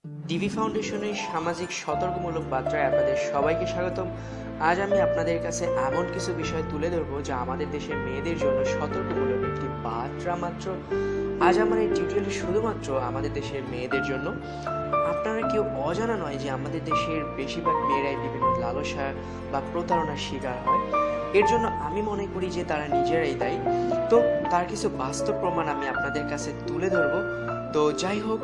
DV ফাউন্ডেশনের সামাজিক সতর্কমূলক বার্তায় আপনাদের সবাইকে স্বাগতম। আজ আমি আপনাদের কাছে এমন কিছু বিষয় তুলে ধরবো যা আমাদের দেশের মেয়েদের জন্য সতর্কমূলক একটি বার্তা মাত্র। আজ আমার এই টিউটোরিয়ালটি শুধুমাত্র আমাদের দেশের মেয়েদের জন্য। আপনারা কেউ অজানা নয় যে আমাদের দেশের বেশিরভাগ মেয়েরাই বিভিন্ন লালসা বা প্রতারণার শিকার হয়। এর জন্য আমি মনে করি যে তারা নিজেরাই দায়ী। তো তার কিছু বাস্তব প্রমাণ আমি আপনাদের কাছে তুলে ধরবো। তো যাই হোক,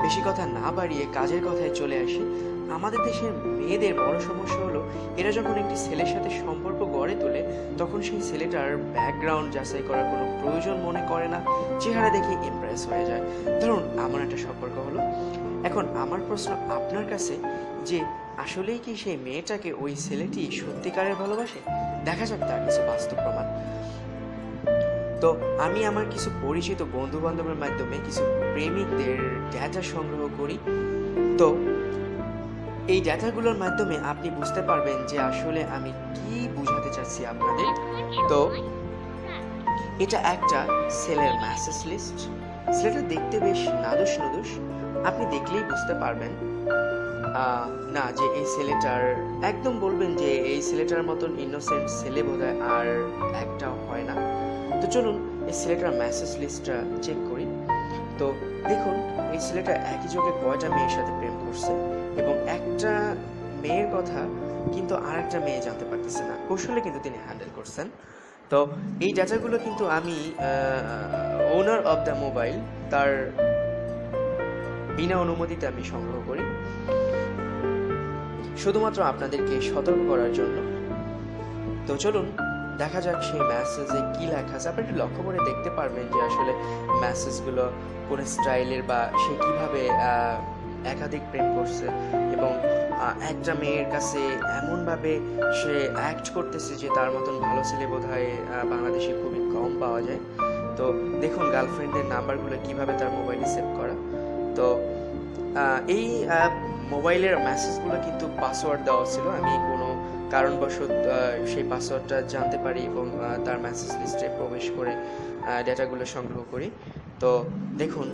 বেশি কথা না বাড়িয়ে কাজের কথায় চলে আসি। আমাদের দেশের মেয়েদের বড় সমস্যা হলো, এরা যখন একটি ছেলের সাথে সম্পর্ক গড়ে তোলে তখন সেই ছেলেটার ব্যাকগ্রাউন্ড যাচাই করার কোনো প্রয়োজন মনে করে না, চেহারা দেখে ইমপ্রেস হয়ে যায়। ধরুন এমন একটা সম্পর্ক হলো, এখন আমার প্রশ্ন আপনার কাছে যে আসলেই কি সেই মেয়েটাকে ওই ছেলেটি সত্যিকারের ভালোবাসে? দেখা যাক তার কিছু বাস্তব প্রমাণ। তো আমি আমার কিছু পরিচিত বন্ধু বান্ধবের মাধ্যমে কিছু প্রেমিকদের ডেটা সংগ্রহ করি। তো এই ডেটাগুলোর মাধ্যমে আপনি বুঝতে পারবেন যে আসলে আমি কি বোঝাতে চাচ্ছি আপনাদের। তো এটা একটা ছেলের মেসেজ লিস্ট। ছেলেটা দেখতে বেশ নাদুস নুদুস, আপনি দেখলেই বুঝতে পারবেন না যে এই ছেলেটার, একদম বলবেন যে এই ছেলেটার মতন ইনোসেন্ট ছেলে বোধহয় আর একটাও হয় না। তো চলুন এই ছেলেটার মেসেজ লিস্টটা চেক করি। তো দেখুন এই ছেলেটা একই যোগে কয়টা মেয়ের সাথে প্রেম করছে, এবং একটা মেয়ের কথা কিন্তু আর একটা মেয়ে জানতে পারতেছে না, কৌশলে কিন্তু তিনি হ্যান্ডেল করছেন। তো এই ডাটাগুলো কিন্তু আমি ওনার অফ দ্য মোবাইল, তার বিনা অনুমতিতে আমি সংগ্রহ করি, শুধুমাত্র আপনাদেরকে সতর্ক করার জন্য। তো চলুন দেখা যাক সেই মেসেজে কি লেখা আছে। আপনি একটু লক্ষ্য করে দেখতে পারবেন যে আসলে মেসেজগুলো কোন স্টাইলের, বা সে কিভাবে একাধিক প্রেম করছে, এবং একটা মেয়ের কাছে এমনভাবে সে অ্যাক্ট করতেছে যে তার মতন ভালো ছেলে বোধহয় বাংলাদেশে খুবই কম পাওয়া যায়। তো দেখুন গার্লফ্রেন্ডের নাম্বারগুলো কিভাবে তার মোবাইলে সেভ করা। তো এই মোবাইলের মেসেজগুলো কিন্তু পাসওয়ার্ড দেওয়া ছিল, আমি কোনো কারণবশত সেই পাসওয়ার্ডটা জানতে পারি এবং তার মেসেজ লিস্টে প্রবেশ করে ডেটাগুলো সংগ্রহ করি। তো দেখুন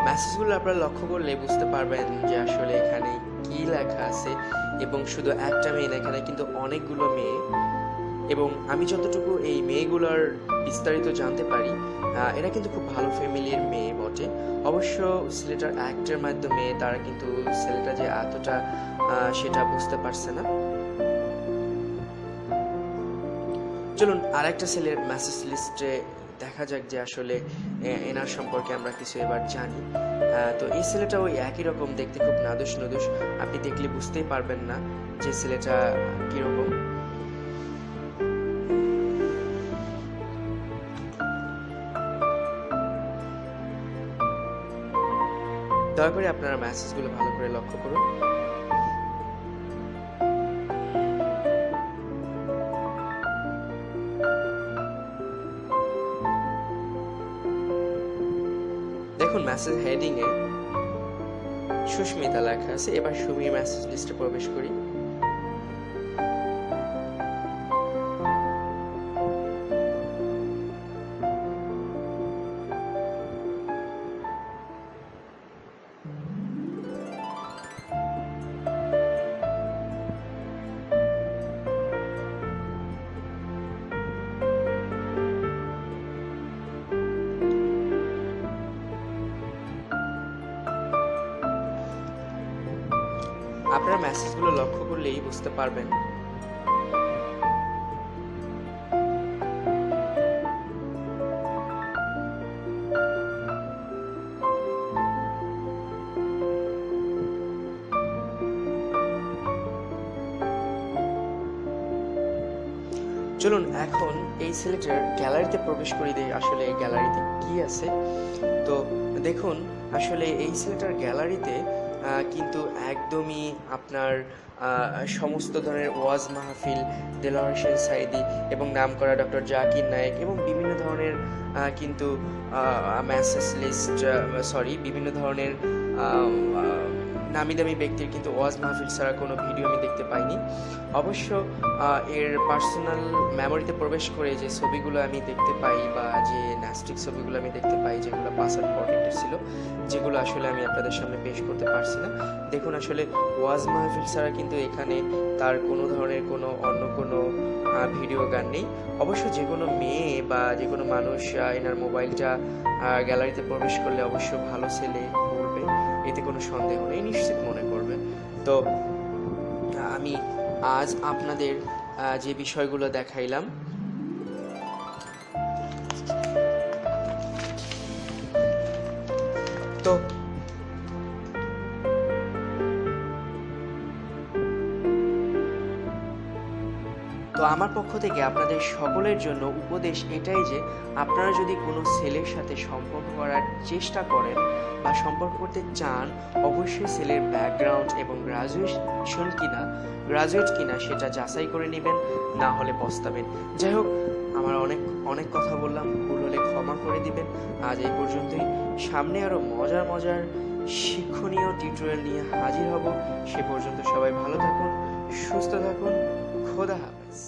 মেসেজগুলো আপনারা লক্ষ্য করলে বুঝতে পারবেন যে আসলে এখানে কি লেখা আছে, এবং শুধু একটা মেয়ে না, এখানে কিন্তু অনেকগুলো মেয়ে। এবং আমি যতটুকু এই মেয়েগুলোর বিস্তারিত জানতে পারি, এরা কিন্তু খুব ভালো ফ্যামিলির মেয়ে বটে। অবশ্য ছেলেটার অ্যাক্টের মাধ্যমে তারা কিন্তু ছেলেটা যে এতটা সেটা বুঝতে পারছে না। চলুন আর একটা ছেলের মেসেজ লিস্টে দেখা যাক যে আসলে এনার সম্পর্কে আমরা কিছু এবার জানি। তো এই ছেলেটা ওই একই রকম দেখতে, খুব নাদুস নুদুস, আপনি দেখলে বুঝতেই পারবেন না যে ছেলেটা কিরকম। দয়া করে আপনারা মেসেজগুলো ভালো করে লক্ষ্য করুন। দেখুন মেসেজ হেডিং এ সুস্মিতা লেখা আছে। এবার সুমির মেসেজ লিস্টে প্রবেশ করি। আপনারা মেসেজগুলো লক্ষ্য করলেই বুঝতে পারবেন। চলুন এখন এই ছেলেটার গ্যালারিতে প্রবেশ করি, দেই আসলে এই গ্যালারিতে কি আছে। তো দেখুন আসলে এই ছেলেটার গ্যালারিতে কিন্তু একদমই আপনার সমস্ত ধরনের ওয়াজ মাহফিল, দেলোয়ার হোসেন সাঈদী এবং নামকরা ডক্টর জাকির নায়েক এবং বিভিন্ন ধরনের কিন্তু মেসেজ লিস্ট, বিভিন্ন ধরনের নামি দামি ব্যক্তির কিন্তু ওয়াজ মাহফিল ছাড়া কোনো ভিডিও আমি দেখতে পাইনি। অবশ্য এর পার্সোনাল মেমোরিতে প্রবেশ করে যে ছবিগুলো আমি দেখতে পাই বা যে ন্যাস্টিক ছবিগুলো আমি দেখতে পাই যেগুলো পাসওয়ার্ড প্রটেক্টেড ছিল, যেগুলো আসলে আমি আপনাদের সামনে পেশ করতে পারছি না। দেখুন আসলে ওয়াজ মাহফিল ছাড়া কিন্তু এখানে তার কোনো ধরনের অন্য কোনো ভিডিও গান নেই। অবশ্য যে কোনো মেয়ে বা যে কোনো মানুষ এনার মোবাইলটা গ্যালারিতে প্রবেশ করলে অবশ্য ভালো ছেলে বলবে, এতে কোনো সন্দেহ নেই, নিশ্চিত মনে করবে। তো আমি আজ আপনাদের যে বিষয়গুলো দেখাইলাম, তো আমার পক্ষ থেকে আপনাদের সকলের জন্য উপদেশ এটাই যে আপনারা যদি কোনো ছেলের সাথে সম্পর্ক করার চেষ্টা করেন বা সম্পর্ক করতে চান, অবশ্যই ছেলের ব্যাকগ্রাউন্ড এবং গ্রাজুয়েট কিনা সেটা যাচাই করে নেবেন, না হলে পস্তাবেন। যাই হোক, আমার অনেক কথা বললাম, ভুল হলে ক্ষমা করে দিবেন। আজ এই পর্যন্তই। সামনে আরো মজার শিক্ষণীয় টিউটোরিয়াল নিয়ে হাজির হব। সে পর্যন্ত সবাই ভালো থাকুন, সুস্থ থাকুন। খোদা হাফেজ।